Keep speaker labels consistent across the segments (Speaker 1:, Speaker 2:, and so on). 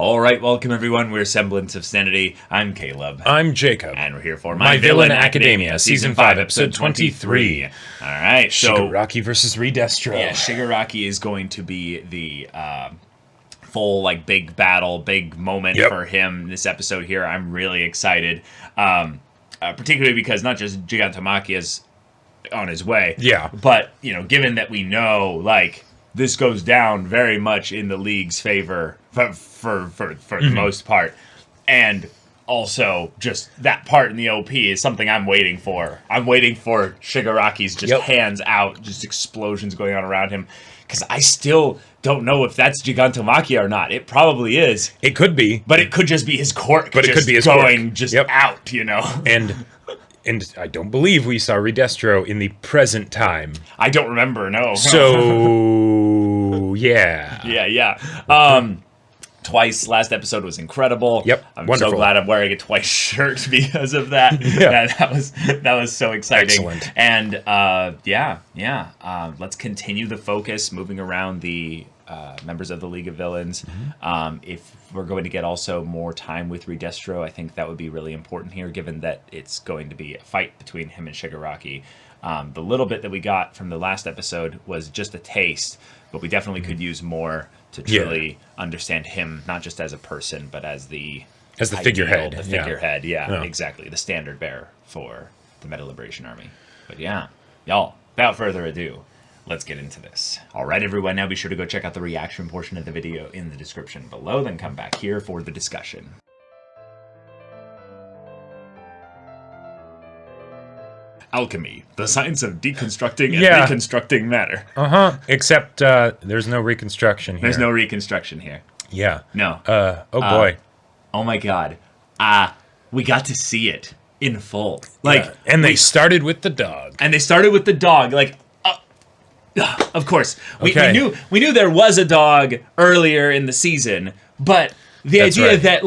Speaker 1: All right, welcome everyone. We're Semblance of Sanity. I'm Caleb.
Speaker 2: I'm Jacob.
Speaker 1: And we're here for
Speaker 2: My Villain Academia, Season 5, Episode 23.
Speaker 1: All right, so...
Speaker 2: Shigaraki versus Re-Destro.
Speaker 1: Yeah, Shigaraki is going to be the full, big battle, big moment for him this episode here. I'm really excited, particularly because not just Gigantomachia is on his way.
Speaker 2: Yeah.
Speaker 1: But, given that we know, this goes down very much in the League's favor for the most part. And also, just that part in the OP is something I'm waiting for. I'm waiting for Shigaraki's hands out, just explosions going on around him. Because I still don't know if that's Gigantomachia or not. It probably is.
Speaker 2: It could be.
Speaker 1: But it could just be his Quirk.
Speaker 2: But it could be his
Speaker 1: going
Speaker 2: Quirk.
Speaker 1: Just out,
Speaker 2: And I don't believe we saw Re-Destro in the present time.
Speaker 1: I don't remember, no.
Speaker 2: So, yeah.
Speaker 1: Yeah. Twice. Last episode was incredible.
Speaker 2: Yep.
Speaker 1: I'm
Speaker 2: wonderful.
Speaker 1: so glad I'm wearing a Twice shirt because of that. That was so exciting.
Speaker 2: Excellent.
Speaker 1: And let's continue the focus, moving around the members of the League of Villains. If we're going to get also more time with Re-Destro, I think that would be really important here, given that it's going to be a fight between him and Shigaraki. The little bit that we got from the last episode was just a taste, but we definitely could use more to truly understand him, not just as a person, but as the
Speaker 2: figurehead.
Speaker 1: The figurehead, exactly. The standard bearer for the Meta Liberation Army. But y'all, without further ado, let's get into this. All right, everyone, now be sure to go check out the reaction portion of the video in the description below, then come back here for the discussion. Alchemy, the science of deconstructing and reconstructing matter.
Speaker 2: Except there's no reconstruction here.
Speaker 1: There's no reconstruction here.
Speaker 2: Yeah.
Speaker 1: No.
Speaker 2: Boy.
Speaker 1: Oh my god. We got to see it in full.
Speaker 2: And they started with the dog.
Speaker 1: Of course. We knew there was a dog earlier in the season, but the idea that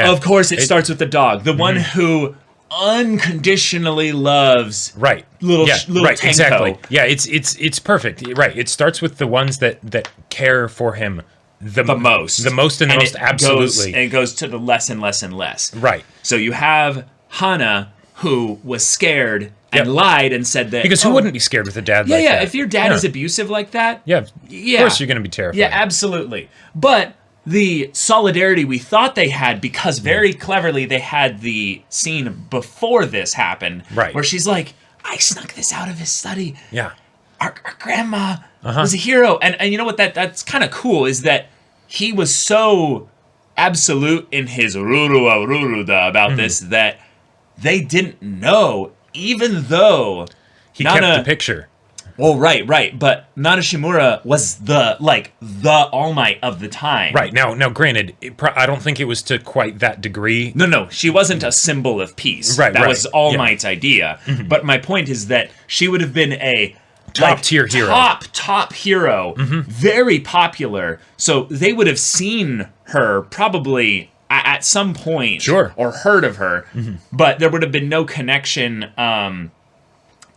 Speaker 1: of course it starts with the dog. The one who unconditionally loves little Tenko.
Speaker 2: Exactly. Yeah, it's perfect. Right. It starts with the ones that care for him the most and the most absolutely.
Speaker 1: And it goes to the less and less and less.
Speaker 2: Right.
Speaker 1: So you have Hana, who was scared and lied and said that...
Speaker 2: Because who wouldn't be scared with a dad like that?
Speaker 1: Yeah, if your dad is abusive like that...
Speaker 2: Of course you're going to be terrified.
Speaker 1: Yeah, absolutely. But the solidarity we thought they had, because very cleverly they had the scene before this happened, where she's like, I snuck this out of his study.
Speaker 2: Yeah.
Speaker 1: Our grandma was a hero. And you know what? That's kind of cool, is that he was so absolute in his ruruda about this that they didn't know, even though
Speaker 2: he kept the picture.
Speaker 1: Well, right, but Nana Shimura was the All Might of the time.
Speaker 2: Right, now granted, I don't think it was to quite that degree.
Speaker 1: No, she wasn't a symbol of peace. That was All Might's idea. But my point is that she would have been a
Speaker 2: top-tier hero.
Speaker 1: Top hero, very popular, so they would have seen her probably at some point, or heard of her, but there would have been no connection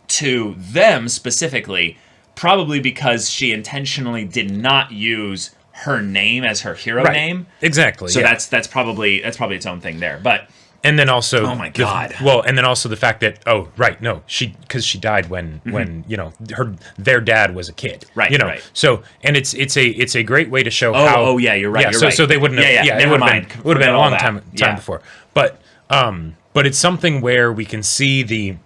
Speaker 1: to them specifically, probably because she intentionally did not use her name as her hero name.
Speaker 2: Exactly.
Speaker 1: So that's probably its own thing there. But
Speaker 2: and then also,
Speaker 1: oh my god.
Speaker 2: And then also the fact that because she died when their dad was a kid. Right. So and it's a great way to show how.
Speaker 1: Oh yeah, you're right.
Speaker 2: Yeah,
Speaker 1: you're
Speaker 2: so
Speaker 1: right.
Speaker 2: So they wouldn't have. Yeah, it would have been a long time before. But it's something where we can see the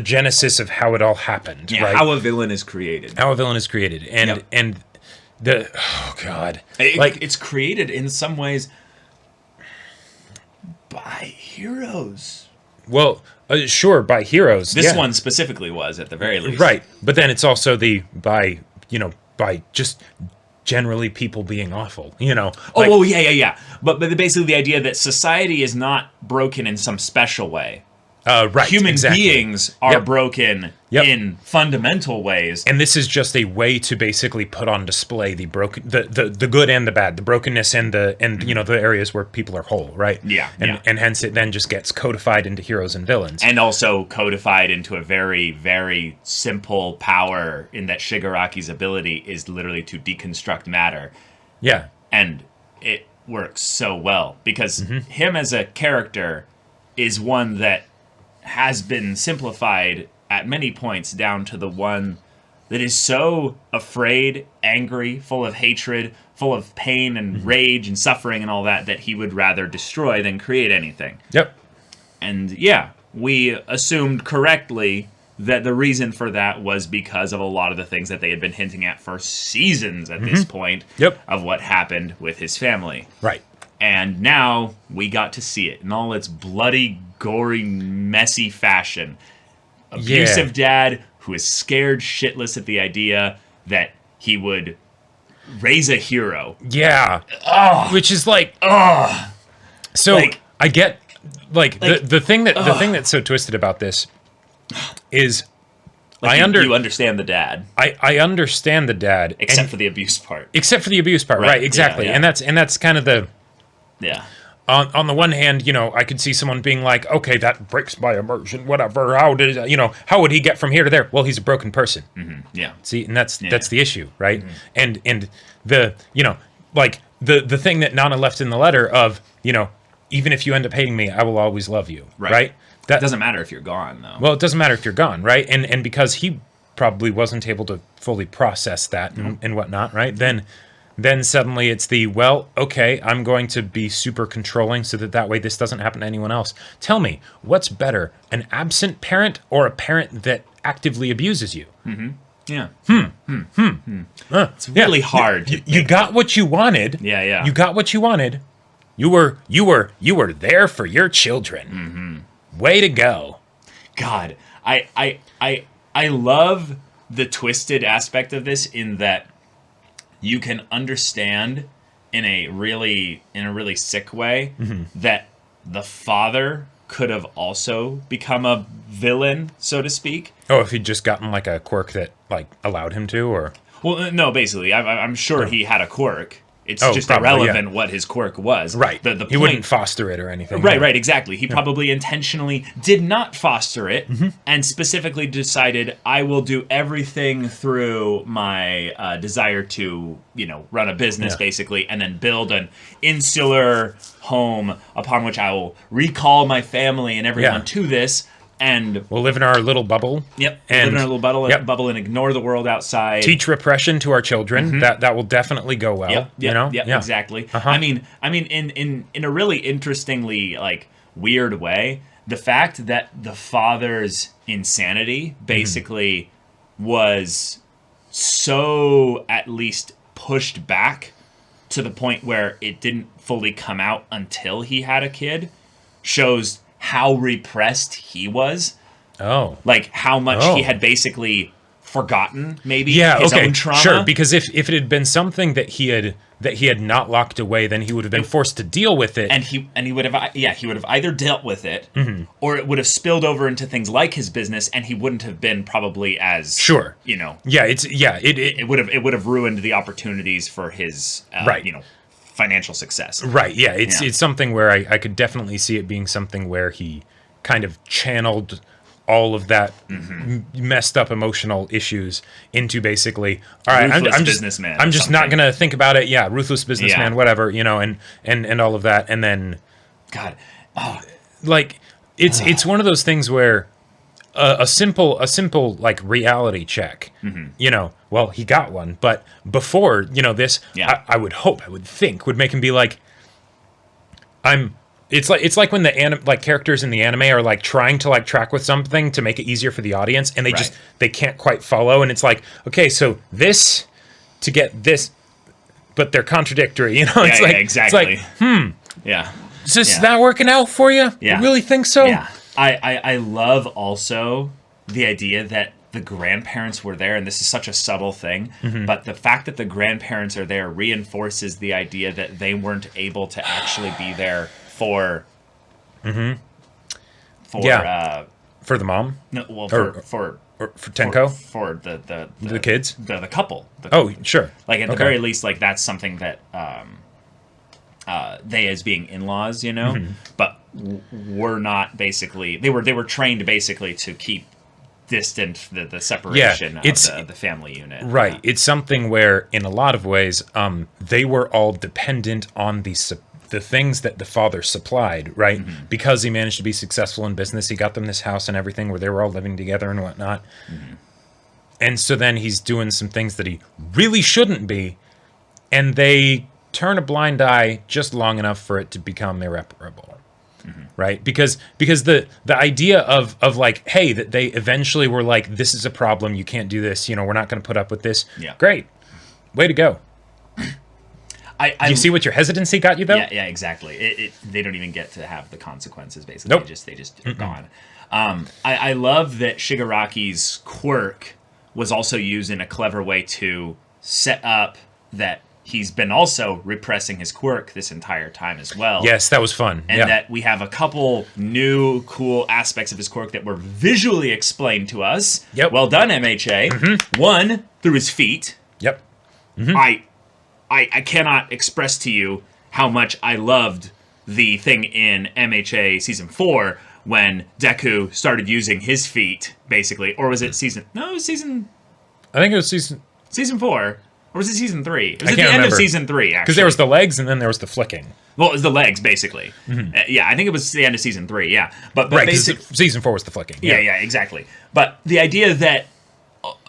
Speaker 2: genesis of how it all happened.
Speaker 1: Yeah, how a villain is created.
Speaker 2: And the god,
Speaker 1: it's created in some ways by heroes.
Speaker 2: Well, sure, by heroes.
Speaker 1: This one specifically was, at the very least.
Speaker 2: Right, but then it's also by just generally people being awful,
Speaker 1: yeah. But basically the idea that society is not broken in some special way. Human beings are broken in fundamental ways,
Speaker 2: and this is just a way to basically put on display the the good and the bad, the brokenness and the areas where people are whole, right? And hence it then just gets codified into heroes and villains,
Speaker 1: and also codified into a very, very simple power in that Shigaraki's ability is literally to deconstruct matter.
Speaker 2: Yeah.
Speaker 1: And it works so well because him as a character is one that has been simplified at many points down to the one that is so afraid, angry, full of hatred, full of pain and rage and suffering and all that, that he would rather destroy than create anything.
Speaker 2: Yep.
Speaker 1: And yeah, we assumed correctly that the reason for that was because of a lot of the things that they had been hinting at for seasons at this point of what happened with his family.
Speaker 2: Right.
Speaker 1: And now we got to see it in all its bloody, gory, messy fashion. Abusive dad who is scared shitless at the idea that he would raise a hero.
Speaker 2: Yeah. Which is like, so like, I get like the thing that's so twisted about this is
Speaker 1: like you understand the dad.
Speaker 2: I understand the dad
Speaker 1: except for the abuse part.
Speaker 2: Except for the abuse part, right? Exactly. Yeah, yeah. And that's kind of the On the one hand, you know, I could see someone being like, okay, that breaks my immersion, whatever. How would he get from here to there? Well, he's a broken person.
Speaker 1: Yeah.
Speaker 2: See, and that's the issue, right? And the, you know, like the thing that Nana left in the letter of, you know, even if you end up hating me, I will always love you, right?
Speaker 1: That doesn't matter if you're gone, though.
Speaker 2: Well, it doesn't matter if you're gone, right? And because he probably wasn't able to fully process that and whatnot, right? Then suddenly it's the, well, okay, I'm going to be super controlling so that way this doesn't happen to anyone else. Tell me, what's better, an absent parent or a parent that actively abuses you?
Speaker 1: Yeah. It's really hard.
Speaker 2: You got what you wanted.
Speaker 1: Yeah.
Speaker 2: You got what you wanted. You were there for your children. Way to go.
Speaker 1: God, I love the twisted aspect of this in that you can understand in a really sick way that the father could have also become a villain, so to speak.
Speaker 2: Oh, if he'd just gotten like a quirk that like allowed him to, or
Speaker 1: well, no, basically, I'm sure he had a quirk. It's just probably, irrelevant what his quirk was.
Speaker 2: Right. He wouldn't foster it or anything.
Speaker 1: Right, exactly. He probably intentionally did not foster it and specifically decided, I will do everything through my desire to, you know, run a business, basically, and then build an insular home upon which I will recall my family and everyone to this. And
Speaker 2: we'll live in our little bubble.
Speaker 1: Yep. Live in our little bubble and ignore the world outside.
Speaker 2: Teach repression to our children. That will definitely go well.
Speaker 1: Yep.
Speaker 2: You know?
Speaker 1: Exactly. I mean, in a really interestingly like weird way, the fact that the father's insanity basically was so at least pushed back to the point where it didn't fully come out until he had a kid shows how repressed he was.
Speaker 2: Oh.
Speaker 1: Like how much he had basically forgotten maybe his own trauma.
Speaker 2: Sure, because if it had been something that he had not locked away, then he would have been forced to deal with it.
Speaker 1: And he would have either dealt with it or it would have spilled over into things like his business and he wouldn't have been probably as you know.
Speaker 2: It
Speaker 1: would have ruined the opportunities for his you know, financial success.
Speaker 2: Right, yeah. It's something where I could definitely see it being something where he kind of channeled all of that messed up emotional issues into basically, all right, I'm just not going to think about it. Yeah, ruthless businessman, whatever, you know, and all of that. And then,
Speaker 1: God,
Speaker 2: like, it's one of those things where a simple like reality check, you know, well, he got one, but before, you know, this, I would think would make him be like, it's like when the characters in the anime are like trying to like track with something to make it easier for the audience and they can't quite follow. And it's like, okay, so this to get this, but they're contradictory, you know,
Speaker 1: exactly.
Speaker 2: It's like, is this not working out for you?
Speaker 1: Yeah.
Speaker 2: You really think so?
Speaker 1: Yeah. I love also the idea that the grandparents were there, and this is such a subtle thing, but the fact that the grandparents are there reinforces the idea that they weren't able to actually be there for
Speaker 2: the mom.
Speaker 1: No, well, for
Speaker 2: Tenko,
Speaker 1: for the
Speaker 2: kids,
Speaker 1: the couple.
Speaker 2: Sure.
Speaker 1: Like at the very least, like that's something that they as being in-laws, you know, but were not basically they were trained basically to keep distant, the separation of
Speaker 2: it's
Speaker 1: the family unit.
Speaker 2: right.
Speaker 1: Yeah.
Speaker 2: It's something where, in a lot of ways, they were all dependent on the things that the father supplied, right?
Speaker 1: Mm-hmm.
Speaker 2: Because he managed to be successful in business, he got them this house and everything where they were all living together and whatnot.
Speaker 1: Mm-hmm.
Speaker 2: And so then he's doing some things that he really shouldn't be, and they turn a blind eye just long enough for it to become irreparable. Mm-hmm. Right? Because the idea of like, hey, that they eventually were like, this is a problem, you can't do this, we're not going to put up with this.
Speaker 1: Yeah.
Speaker 2: Great. Way to go.
Speaker 1: I
Speaker 2: you see what your hesitancy got you, though?
Speaker 1: Yeah, exactly. They don't even get to have the consequences, basically.
Speaker 2: Nope.
Speaker 1: They just are gone. I love that Shigaraki's quirk was also used in a clever way to set up that he's been also repressing his quirk this entire time as well.
Speaker 2: Yes, that was fun.
Speaker 1: And
Speaker 2: yeah.
Speaker 1: that we have a couple new cool aspects of his quirk that were visually explained to us.
Speaker 2: Yep.
Speaker 1: Well done, MHA. Mm-hmm. One, through his feet.
Speaker 2: Yep. Mm-hmm.
Speaker 1: I cannot express to you how much I loved the thing in MHA Season 4 when Deku started using his feet, basically. Or was it season... No, it was season...
Speaker 2: I think it was
Speaker 1: Season 4. Or was it Season 3? It was
Speaker 2: I
Speaker 1: at
Speaker 2: can't
Speaker 1: the end of
Speaker 2: remember.
Speaker 1: Season 3, actually.
Speaker 2: Because there was the legs and then there was the flicking.
Speaker 1: Well, it was the legs, basically.
Speaker 2: Mm-hmm.
Speaker 1: Yeah, I think it was the end of Season 3, yeah. But
Speaker 2: Right,
Speaker 1: basically...
Speaker 2: Season 4 was the flicking.
Speaker 1: Yeah, exactly. But the idea that,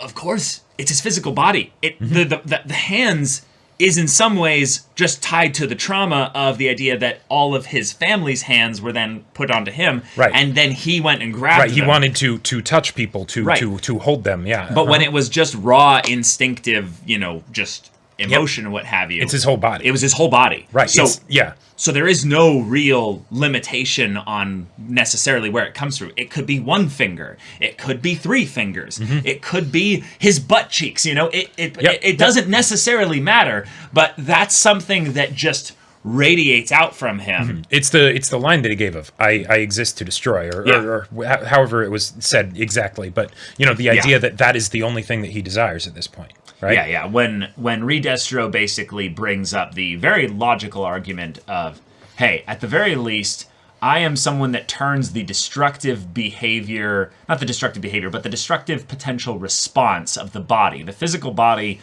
Speaker 1: of course, it's his physical body. The hands is in some ways just tied to the trauma of the idea that all of his family's hands were then put onto him,
Speaker 2: right.
Speaker 1: And then he went and grabbed
Speaker 2: them. Right, he
Speaker 1: them.
Speaker 2: wanted to touch people, to hold them, yeah.
Speaker 1: But when it was just raw, instinctive, just emotion and what have you.
Speaker 2: It's his whole body.
Speaker 1: It was his whole body.
Speaker 2: Right,
Speaker 1: So there is no real limitation on necessarily where it comes through. It could be one finger. It could be 3 fingers. Mm-hmm. It could be his butt cheeks. It doesn't necessarily matter, but that's something that just radiates out from him.
Speaker 2: Mm-hmm. It's the line that he gave of I exist to destroy, or however it was said exactly. But the idea that is the only thing that he desires at this point. Right?
Speaker 1: Yeah. When Re-Destro basically brings up the very logical argument of, hey, at the very least, I am someone that turns the destructive behavior, not the destructive behavior, but the destructive potential response of the body. The physical body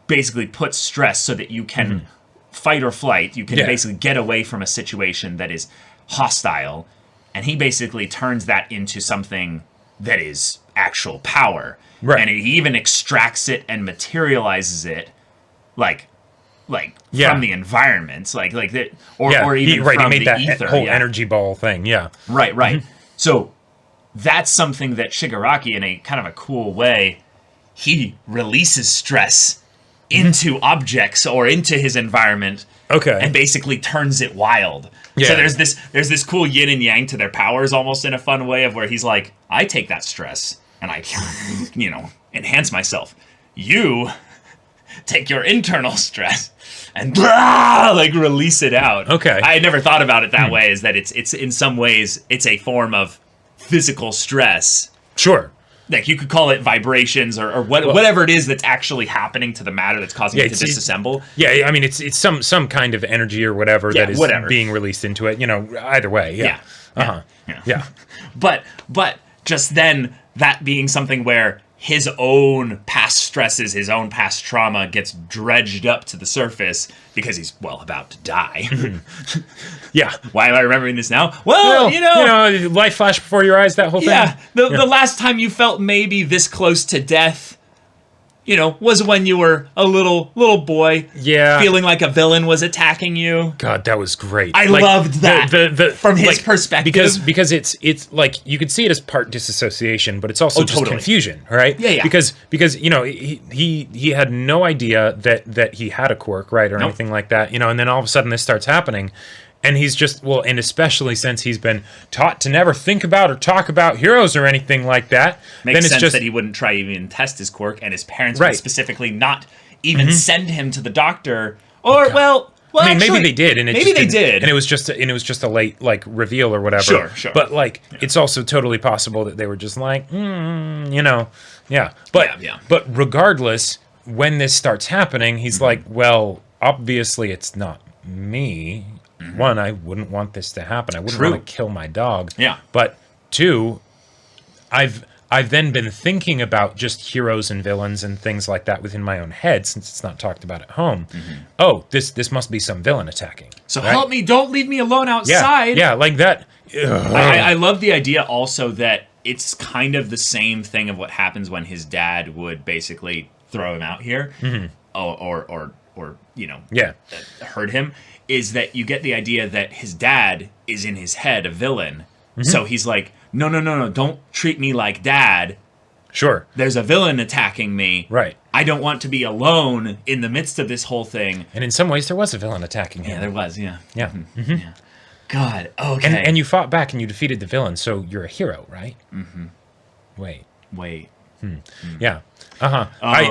Speaker 1: basically puts stress so that you can fight or flight. You can basically get away from a situation that is hostile. And he basically turns that into something that is actual power.
Speaker 2: Right.
Speaker 1: And he even extracts it and materializes it like from the environment, or even from
Speaker 2: he made
Speaker 1: the
Speaker 2: that
Speaker 1: ether.
Speaker 2: whole energy ball thing. Yeah.
Speaker 1: Right. Mm-hmm. So that's something that Shigaraki, in a kind of a cool way, he releases stress into objects or into his environment.
Speaker 2: Okay.
Speaker 1: And basically turns it wild. Yeah. So there's this cool yin and yang to their powers, almost in a fun way, of where he's like, I take that stress and I, enhance myself. You take your internal stress and release it out.
Speaker 2: Okay.
Speaker 1: I had never thought about it that way, is that it's in some ways, it's a form of physical stress.
Speaker 2: Sure.
Speaker 1: Like, you could call it vibrations or whatever it is that's actually happening to the matter that's causing it to disassemble.
Speaker 2: Yeah, I mean, it's some kind of energy or whatever that is being released into it. Either way. Yeah. Yeah.
Speaker 1: But just then, that being something where his own past stresses, his own past trauma gets dredged up to the surface because he's, about to die.
Speaker 2: Yeah.
Speaker 1: Why am I remembering this now? Well,
Speaker 2: life flash before your eyes, that whole thing.
Speaker 1: Yeah. The last time you felt maybe this close to death, was when you were a little boy.
Speaker 2: Yeah.
Speaker 1: Feeling like a villain was attacking you.
Speaker 2: God, that was great.
Speaker 1: I loved that from his perspective.
Speaker 2: Because it's like, you could see it as part disassociation, but it's also just
Speaker 1: totally.
Speaker 2: Confusion, right?
Speaker 1: Yeah.
Speaker 2: Because he had no idea that he had a quirk, right, or anything like that, and then all of a sudden this starts happening. And he's just, and especially since he's been taught to never think about or talk about heroes or anything like that.
Speaker 1: Makes
Speaker 2: then it's
Speaker 1: sense that he wouldn't try even test his quirk, and his parents would specifically not even send him to the doctor. Or, well,
Speaker 2: I mean,
Speaker 1: actually,
Speaker 2: maybe they did, and
Speaker 1: maybe they did,
Speaker 2: and it was just a late reveal or whatever.
Speaker 1: Sure.
Speaker 2: But it's also totally possible that they were just like, yeah. But regardless, when this starts happening, he's like, well, obviously it's not me. One, I wouldn't want this to happen. I wouldn't want to kill my dog.
Speaker 1: Yeah.
Speaker 2: But two, I've I've then been thinking about just heroes and villains and things like that within my own head, since it's not talked about at home. Oh, this must be some villain attacking.
Speaker 1: So help me, don't leave me alone outside.
Speaker 2: Yeah, like that.
Speaker 1: I love the idea also that it's kind of the same thing of what happens when his dad would basically throw him out here, or hurt him. Is that you get the idea that his dad is in his head a villain, so he's like, no, don't treat me like dad.
Speaker 2: Sure.
Speaker 1: There's a villain attacking me.
Speaker 2: Right.
Speaker 1: I don't want to be alone in the midst of this whole thing.
Speaker 2: And in some ways, there was a villain attacking him.
Speaker 1: Yeah, there was. Yeah.
Speaker 2: Yeah.
Speaker 1: Yeah. God. Okay.
Speaker 2: And you fought back and you defeated the villain, so you're a hero, right? Wait. Yeah.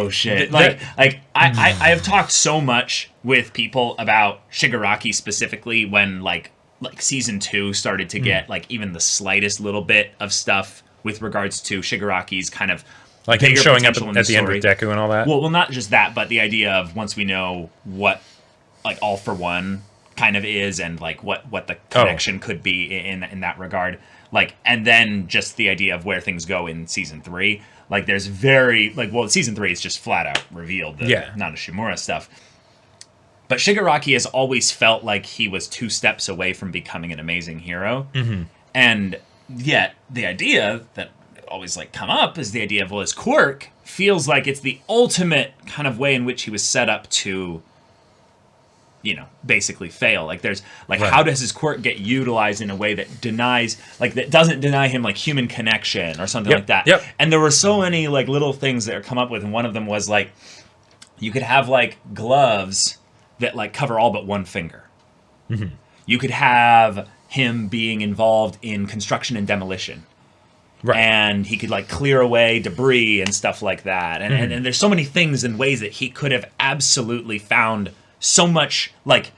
Speaker 1: Shit. I have talked so much with people about Shigaraki specifically when like season 2 started to get like even the slightest little bit of stuff with regards to Shigaraki's kind of
Speaker 2: like him showing up
Speaker 1: potential in
Speaker 2: at the end
Speaker 1: story.
Speaker 2: of Deku and all that.
Speaker 1: Well, not just that, but the idea of once we know what like All for One kind of is and like what the connection could be in that regard. Like, and then just the idea of where things go in season 3. Like, there's season 3 is just flat out revealed, not a Shimura stuff. But Shigaraki has always felt like he was 2 steps away from becoming an amazing hero. And yet, the idea that always like come up is the idea of, well, his quirk feels like it's the ultimate kind of way in which he was set up to, basically fail. Like there's like, how does his quirk get utilized in a way that that doesn't deny him like human connection or something like that. And there were so many like little things that are come up with. And one of them was like, you could have like gloves that like cover all but one finger. You could have him being involved in construction and demolition. Right. And he could like clear away debris and stuff like that. And there's so many things and ways that he could have absolutely found so much like,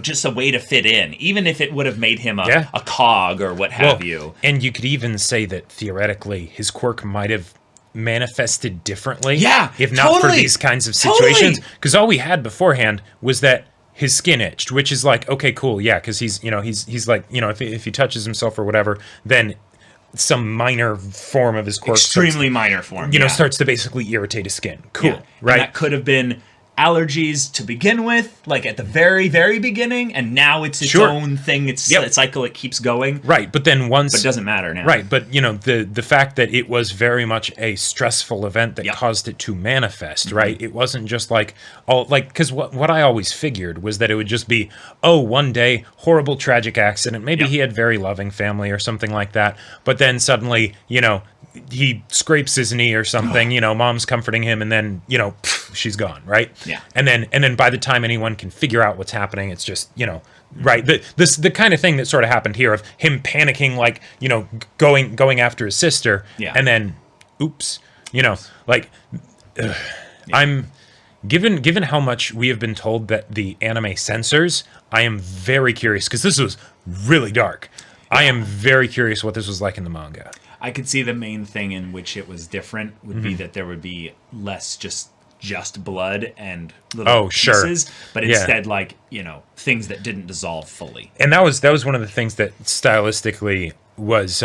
Speaker 1: just a way to fit in, even if it would have made him a cog or what have you. And
Speaker 2: you could even say that theoretically his quirk might have manifested differently.
Speaker 1: Yeah.
Speaker 2: If not for these kinds of situations. Because all we had beforehand was that his skin itched, which is like, okay, cool. Yeah. Because he's like, if he touches himself or whatever, then some minor form of his quirk
Speaker 1: minor form,
Speaker 2: starts to basically irritate his skin. Cool.
Speaker 1: Yeah.
Speaker 2: Right.
Speaker 1: And that could have been allergies to begin with, like at the very, very beginning, and now it's its own thing. It's a cycle. It keeps going.
Speaker 2: Right, but then but
Speaker 1: it doesn't matter now.
Speaker 2: Right, but the fact that it was very much a stressful event that caused it to manifest. Right, it wasn't just like because what I always figured was that it would just be one day horrible tragic accident. Maybe he had very loving family or something like that, but then suddenly he scrapes his knee or something, mom's comforting him, and then, she's gone, right?
Speaker 1: Yeah.
Speaker 2: And then by the time anyone can figure out what's happening, it's just, right. The kind of thing that sort of happened here of him panicking, like, going after his sister, and then, oops, I'm given how much we have been told that the anime censors, I am very curious because this was really dark. I am very curious what this was like in the manga.
Speaker 1: I could see the main thing in which it was different would be that there would be less just blood and little pieces, but instead like, things that didn't dissolve fully.
Speaker 2: And that was one of the things that stylistically was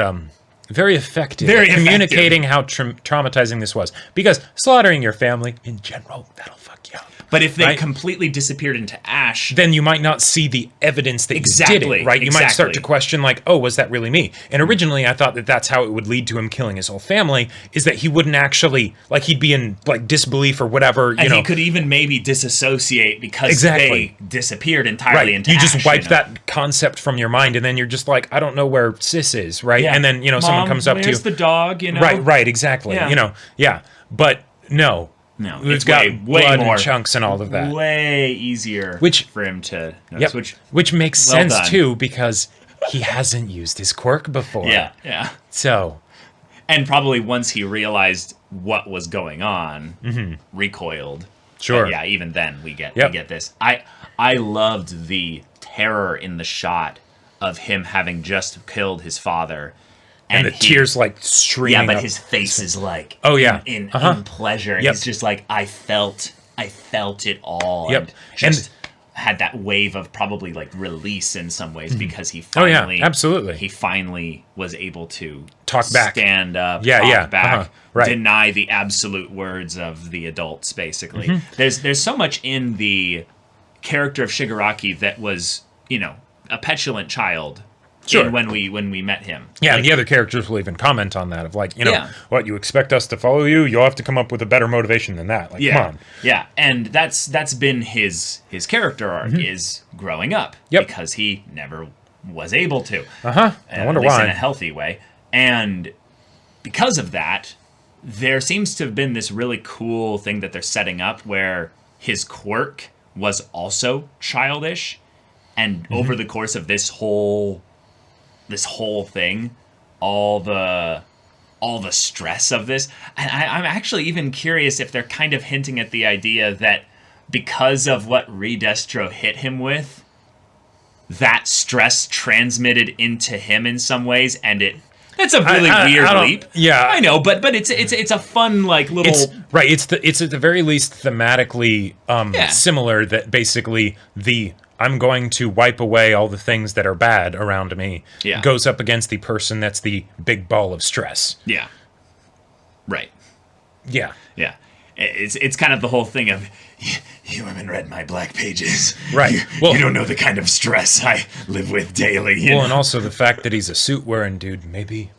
Speaker 2: very effective at communicating how traumatizing this was. Because slaughtering your family in general, that'll fuck you up.
Speaker 1: But if they completely disappeared into ash,
Speaker 2: then you might not see the evidence that you did it, right? You might start to question, like, oh, was that really me? And originally I thought that that's how it would lead to him killing his whole family, is that he wouldn't actually, like, he'd be in, like, disbelief or whatever,
Speaker 1: and he could even maybe disassociate because they disappeared entirely into ash.
Speaker 2: You just wiped that concept from your mind, and then you're just like, I don't know where Sis is, right? Yeah. And then, someone comes up to you.
Speaker 1: Where's the dog,
Speaker 2: Right, exactly.
Speaker 1: Yeah.
Speaker 2: But no.
Speaker 1: No,
Speaker 2: it's got blood and chunks and all of that.
Speaker 1: Way easier for him to notice.
Speaker 2: Which makes sense, too, because he hasn't used his quirk before.
Speaker 1: Yeah.
Speaker 2: So.
Speaker 1: And probably once he realized what was going on, recoiled.
Speaker 2: Sure.
Speaker 1: But yeah, even then we get this. I loved the terror in the shot of him having just killed his father.
Speaker 2: And the tears like streaming.
Speaker 1: Yeah, but his face is like in pleasure.
Speaker 2: Yep.
Speaker 1: He's just like, I felt it all.
Speaker 2: Yep.
Speaker 1: And just had that wave of probably like release in some ways because he finally
Speaker 2: absolutely.
Speaker 1: he finally was able to
Speaker 2: talk back,
Speaker 1: stand up,
Speaker 2: yeah,
Speaker 1: talk back,
Speaker 2: right.
Speaker 1: deny the absolute words of the adults. Basically,
Speaker 2: Mm-hmm.
Speaker 1: there's so much in the character of Shigaraki that was, a petulant child.
Speaker 2: Sure.
Speaker 1: When we met him.
Speaker 2: Yeah, and the other characters will even comment on that of like,
Speaker 1: Yeah.
Speaker 2: what, you expect us to follow you? You'll have to come up with a better motivation than that. Like,
Speaker 1: Yeah,
Speaker 2: come on.
Speaker 1: yeah, and that's been his character arc is growing up
Speaker 2: Yep.
Speaker 1: because he never was able to.
Speaker 2: I wonder
Speaker 1: at least
Speaker 2: why.
Speaker 1: in a healthy way, and because of that, there seems to have been this really cool thing that they're setting up where his quirk was also childish, and over the course of this whole thing, all the stress of this, and I'm actually even curious if they're kind of hinting at the idea that because of what Re-Destro hit him with, that stress transmitted into him in some ways, and that's a really weird leap.
Speaker 2: Yeah,
Speaker 1: I know, but it's a fun like little.
Speaker 2: It's at the very least thematically similar. That basically I'm going to wipe away all the things that are bad around me.
Speaker 1: Yeah.
Speaker 2: Goes up against the person that's the big ball of stress.
Speaker 1: Yeah. Right.
Speaker 2: Yeah.
Speaker 1: Yeah. It's kind of the whole thing of, you haven't read my black pages.
Speaker 2: Right.
Speaker 1: You don't know the kind of stress I live with daily. You know?
Speaker 2: And also the fact that he's a suit wearing dude maybe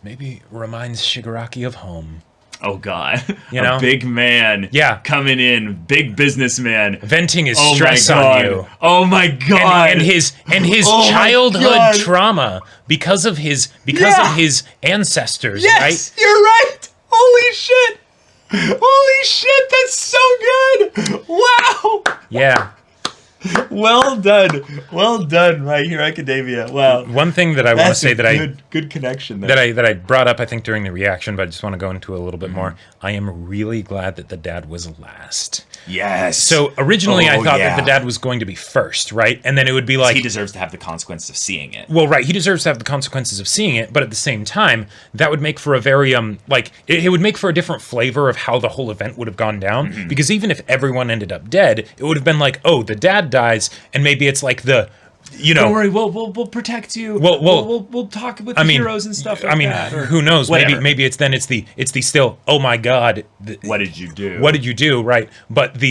Speaker 2: reminds Shigaraki of home.
Speaker 1: Oh God,
Speaker 2: a
Speaker 1: big man, coming in, big businessman,
Speaker 2: venting his stress on you.
Speaker 1: Oh my God,
Speaker 2: and his childhood trauma because of his ancestors.
Speaker 1: Yes,
Speaker 2: right?
Speaker 1: You're right. Holy shit, that's so good. Wow.
Speaker 2: Yeah.
Speaker 1: Well done, My Hero Academia. Wow.
Speaker 2: One thing that I want to say
Speaker 1: good connection there.
Speaker 2: that I brought up, I think, during the reaction, but I just want to go into a little bit more. I am really glad that the dad was last.
Speaker 1: Yes.
Speaker 2: So originally I thought that the dad was going to be first, right? And then it would be like...
Speaker 1: He deserves to have the consequences of seeing it.
Speaker 2: Well, right. He deserves to have the consequences of seeing it, but at the same time, that would make for a very, it would make for a different flavor of how the whole event would have gone down. Mm-hmm. Because even if everyone ended up dead, it would have been like, oh, the dad dies, and maybe it's like the...
Speaker 1: Don't worry, we'll protect you. We'll talk with the heroes and stuff like that.
Speaker 2: Who knows?
Speaker 1: Whatever.
Speaker 2: Maybe it's the still, oh my God.
Speaker 1: What did you do?
Speaker 2: What did you do, right? But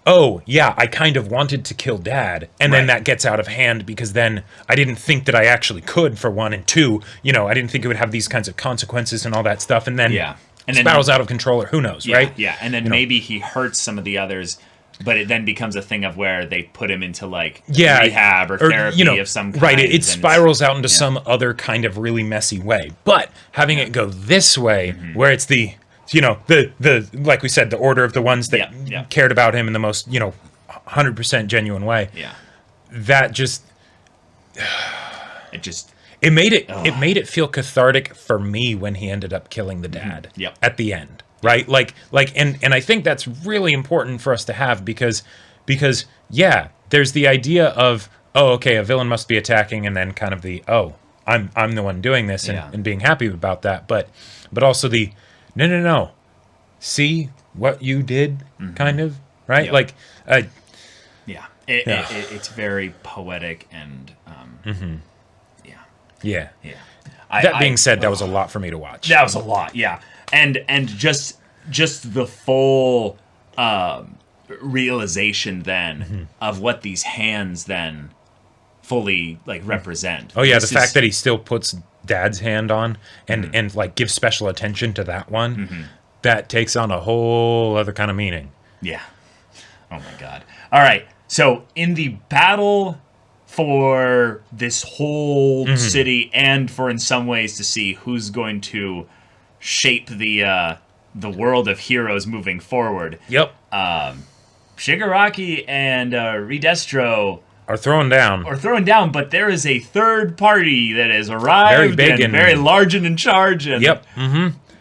Speaker 2: oh, yeah, I kind of wanted to kill Dad, and then that gets out of hand because then I didn't think that I actually could, for one, and two, I didn't think it would have these kinds of consequences and all that stuff, and then spirals out of control, or who knows, right?
Speaker 1: Yeah, and then maybe he hurts some of the others, but it then becomes a thing of where they put him into, rehab or therapy of some kind.
Speaker 2: Right, it spirals out into some other kind of really messy way. But having it go this way, where it's the like we said, the order of the ones that cared about him in the most, 100% genuine way.
Speaker 1: Yeah.
Speaker 2: That just... It made it feel cathartic for me when he ended up killing the dad at the end. Right? And I think that's really important for us to have because there's the idea of, oh, okay, a villain must be attacking, and then kind of the, oh, I'm the one doing this and being happy about that. But also the, no. See what you did, kind of, right?
Speaker 1: Yep. It's very poetic and
Speaker 2: yeah. That being said, that was a lot for me to watch.
Speaker 1: That was a lot, yeah. And just the full realization then of what these hands then fully represent.
Speaker 2: Oh yeah, the fact that he still puts Dad's hand on and gives special attention to that one, that takes on a whole other kind of meaning.
Speaker 1: Yeah. Oh my God. All right. So in the battle for this whole city, and for in some ways to see who's going to shape the world of heroes moving forward.
Speaker 2: Yep.
Speaker 1: Shigaraki and Re-Destro
Speaker 2: are thrown down,
Speaker 1: but there is a third party that has arrived,
Speaker 2: very big
Speaker 1: and very large and in charge. And
Speaker 2: yep.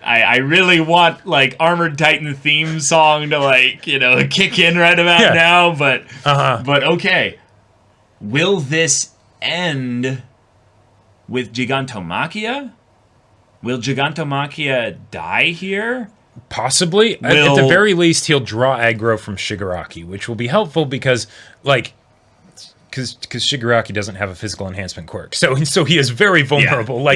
Speaker 1: I really want Armored Titan theme song to kick in right about now, but okay. Will this end with Gigantomachia? Will Gigantomachia die here?
Speaker 2: Possibly. At the very least, he'll draw aggro from Shigaraki, which will be helpful because Shigaraki doesn't have a physical enhancement quirk, so he is very vulnerable.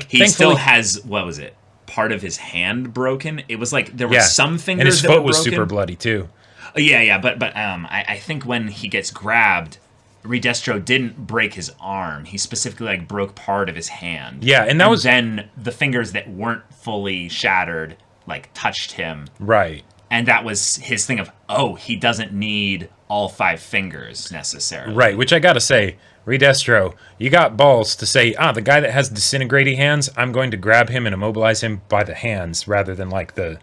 Speaker 1: He still has, what was it? part of his hand broken. It was like there were some fingers
Speaker 2: and his
Speaker 1: that
Speaker 2: foot
Speaker 1: were
Speaker 2: was
Speaker 1: broken.
Speaker 2: super bloody too.
Speaker 1: Yeah, but I think when he gets grabbed, Re-Destro didn't break his arm. He specifically like broke part of his hand.
Speaker 2: Yeah, and that was
Speaker 1: then the fingers that weren't fully shattered like touched him.
Speaker 2: right.
Speaker 1: And that was his thing of, oh, he doesn't need all 5 fingers necessarily.
Speaker 2: Right, which I gotta say, Re-Destro, you got balls to say, the guy that has disintegrating hands, I'm going to grab him and immobilize him by the hands rather than like the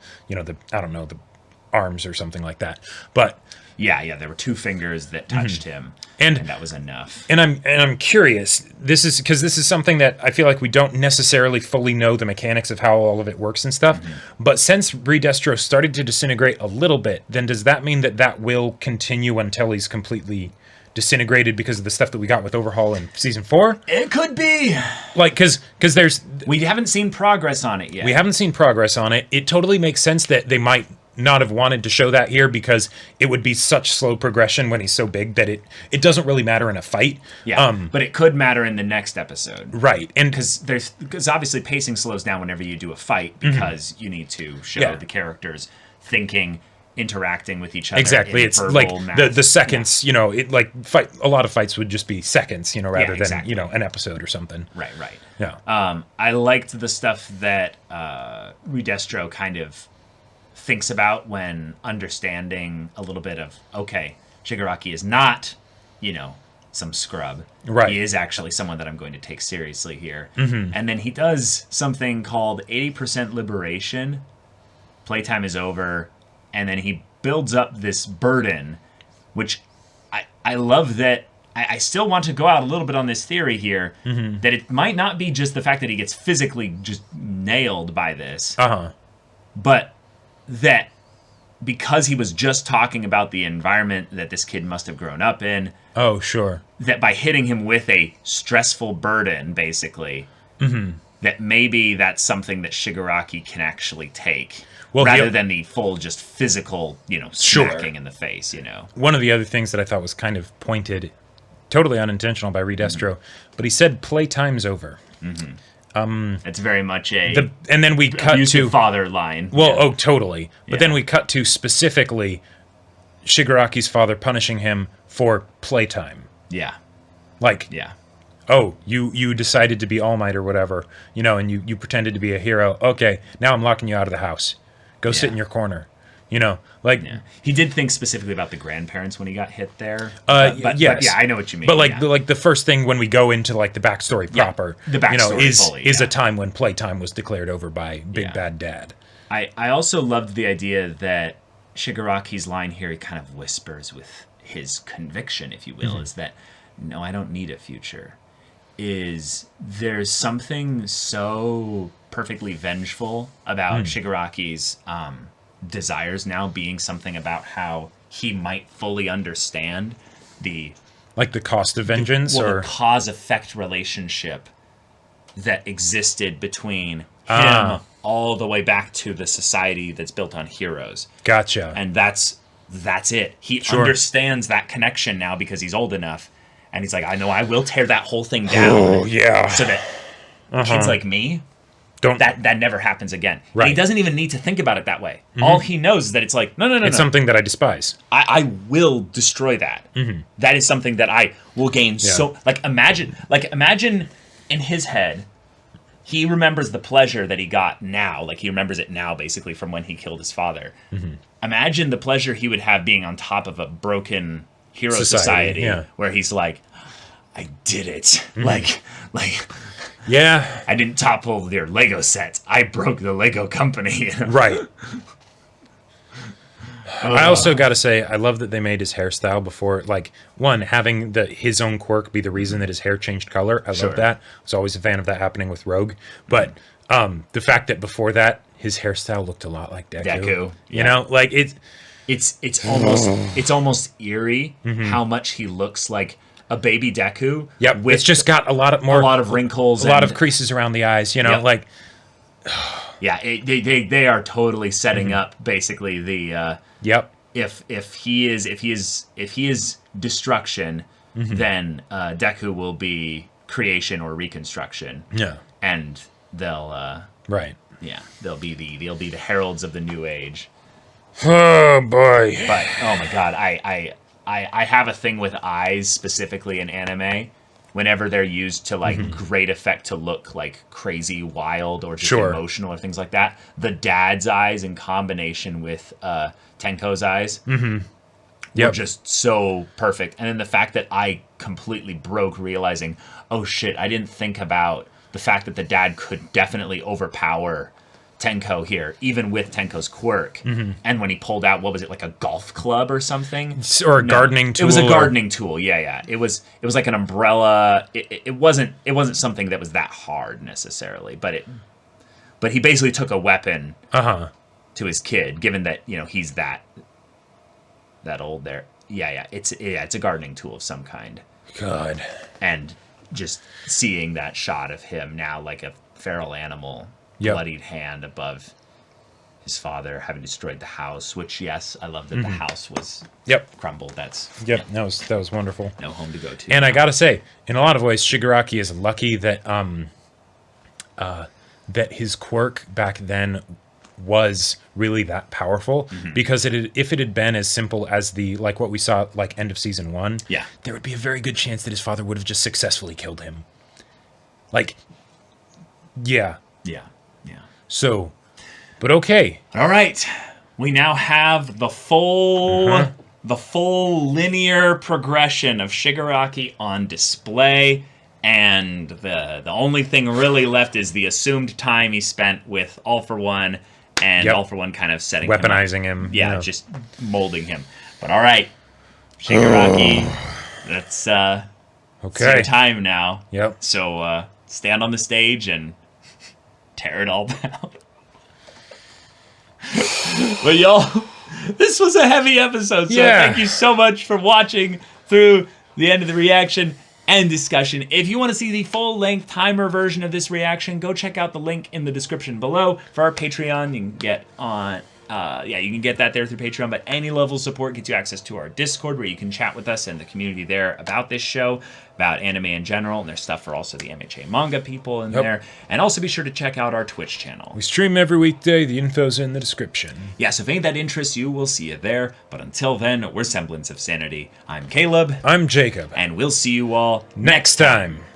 Speaker 2: arms or something like that. But
Speaker 1: Yeah, there were 2 fingers that touched him,
Speaker 2: and
Speaker 1: that was enough.
Speaker 2: And I'm curious. This is because this is something that I feel like we don't necessarily fully know the mechanics of how all of it works and stuff. But since Re-Destro started to disintegrate a little bit, then does that mean that will continue until he's completely disintegrated because of the stuff that we got with Overhaul in season 4?
Speaker 1: It could be.
Speaker 2: Like, because
Speaker 1: We haven't seen progress on it yet.
Speaker 2: we haven't seen progress on it. It totally makes sense that they might not have wanted to show that here because it would be such slow progression when he's so big that it doesn't really matter in a fight.
Speaker 1: Yeah, but it could matter in the next episode.
Speaker 2: Right. And
Speaker 1: Because obviously pacing slows down whenever you do a fight because you need to show the characters thinking, interacting with each other.
Speaker 2: exactly.
Speaker 1: in
Speaker 2: It's
Speaker 1: verbal
Speaker 2: like
Speaker 1: matter.
Speaker 2: the seconds, it like a lot of fights would just be seconds, rather
Speaker 1: exactly.
Speaker 2: than, an episode or something.
Speaker 1: Right.
Speaker 2: Yeah.
Speaker 1: I liked the stuff that Re-Destro kind of thinks about when understanding a little bit of, okay, Shigaraki is not, some scrub.
Speaker 2: Right.
Speaker 1: He is actually someone that I'm going to take seriously here. And then he does something called 80% liberation. Playtime is over. And then he builds up this burden, which I love that. I still want to go out a little bit on this theory here, that it might not be just the fact that he gets physically just nailed by this, but that because he was just talking about the environment that this kid must have grown up in,
Speaker 2: Oh, sure.
Speaker 1: that by hitting him with a stressful burden, basically, that maybe that's something that Shigaraki can actually take, rather than the full just physical, smacking in the face,
Speaker 2: One of the other things that I thought was kind of pointed, totally unintentional by Re-Destro, but he said playtime's over.
Speaker 1: It's very much a
Speaker 2: and then we cut to
Speaker 1: father line.
Speaker 2: Well, totally. But then we cut to specifically Shigaraki's father punishing him for playtime.
Speaker 1: Yeah.
Speaker 2: Like,
Speaker 1: Yeah.
Speaker 2: oh, you decided to be All Might or whatever, and you pretended to be a hero. Okay, now I'm locking you out of the house. Go sit in your corner.
Speaker 1: He did think specifically about the grandparents when he got hit there.
Speaker 2: Yes.
Speaker 1: But yeah, I know what you mean.
Speaker 2: But the first thing when we go into like the backstory proper,
Speaker 1: the backstory
Speaker 2: is a time when playtime was declared over by Big Bad Dad.
Speaker 1: I also loved the idea that Shigaraki's line here, he kind of whispers with his conviction, if you will, is that, no, I don't need a future. There's something so perfectly vengeful about Shigaraki's desires now being something about how he might fully understand the
Speaker 2: cost of vengeance, or
Speaker 1: the cause-effect relationship that existed between him all the way back to the society that's built on heroes.
Speaker 2: Gotcha.
Speaker 1: And that's it. He understands that connection now because he's old enough, and he's like, I know I will tear that whole thing down.
Speaker 2: Oh yeah.
Speaker 1: So that kids like me,
Speaker 2: don't
Speaker 1: that never happens again.
Speaker 2: Right.
Speaker 1: And he doesn't even need to think about it that way. All he knows is that it's like, no.
Speaker 2: It's something that I despise.
Speaker 1: I will destroy that. That is something that I will gain. So imagine in his head, he remembers the pleasure that he got now. Like he remembers it now, basically from when he killed his father. Imagine the pleasure he would have being on top of a broken hero society where he's like, I did it. Like.
Speaker 2: Yeah.
Speaker 1: I didn't topple their Lego set. I broke the Lego company.
Speaker 2: Right. I also got to say, I love that they made his hairstyle before, having his own quirk be the reason that his hair changed color. I love that. I was always a fan of that happening with Rogue. But the fact that before that, his hairstyle looked a lot like Deku.
Speaker 1: It's almost eerie how much he looks like a baby Deku.
Speaker 2: Yep, it's just got a lot of
Speaker 1: wrinkles,
Speaker 2: a lot of creases around the eyes.
Speaker 1: They are totally setting up basically the if he is destruction, then Deku will be creation or reconstruction.
Speaker 2: Yeah,
Speaker 1: and they'll Yeah, they'll be the heralds of the new age.
Speaker 2: Oh boy.
Speaker 1: But oh my god, I have a thing with eyes specifically in anime. Whenever they're used to like great effect to look like crazy wild or just emotional or things like that, the dad's eyes in combination with Tenko's eyes were just so perfect. And then the fact that I completely broke realizing, oh shit, I didn't think about the fact that the dad could definitely overpower Tenko here, even with Tenko's quirk. And when he pulled out, what was it, like a golf club or something?
Speaker 2: Or a gardening tool.
Speaker 1: It was a gardening tool, yeah. It was like an umbrella. It wasn't something that was that hard necessarily, but he basically took a weapon to his kid, given that, he's that old there. Yeah, it's a gardening tool of some kind.
Speaker 2: God.
Speaker 1: And just seeing that shot of him now like a feral animal, bloodied hand above his father having destroyed the house, which, yes, I love that the house was crumbled. That's
Speaker 2: that was wonderful.
Speaker 1: No home to go to.
Speaker 2: And now, I gotta say, in a lot of ways, Shigaraki is lucky that that his quirk back then was really that powerful, because if it had been as simple as what we saw like end of season 1, there would be a very good chance that his father would have just successfully killed him. Yeah. So, but okay.
Speaker 1: All right. We now have the full linear progression of Shigaraki on display, and the only thing really left is the assumed time he spent with All For One, and All For One kind of setting
Speaker 2: weaponizing him.
Speaker 1: Yeah, just molding him. But all right, Shigaraki, that's it's your time now.
Speaker 2: Yep.
Speaker 1: So stand on the stage and tear it all down. But y'all, this was a heavy episode, so thank you so much for watching through the end of the reaction and discussion. If you want to see the full-length timer version of this reaction, go check out the link in the description below for our Patreon. You can get on you can get that there through Patreon, but any level of support gets you access to our Discord, where you can chat with us and the community there about this show, about anime in general, and there's stuff for also the MHA manga people in there. And also be sure to check out our Twitch channel.
Speaker 2: We stream every weekday. The info's in the description.
Speaker 1: Yeah, so if any of that interests you, we'll see you there. But until then, we're Semblance of Sanity. I'm Caleb.
Speaker 2: I'm Jacob.
Speaker 1: And we'll see you all
Speaker 2: next time.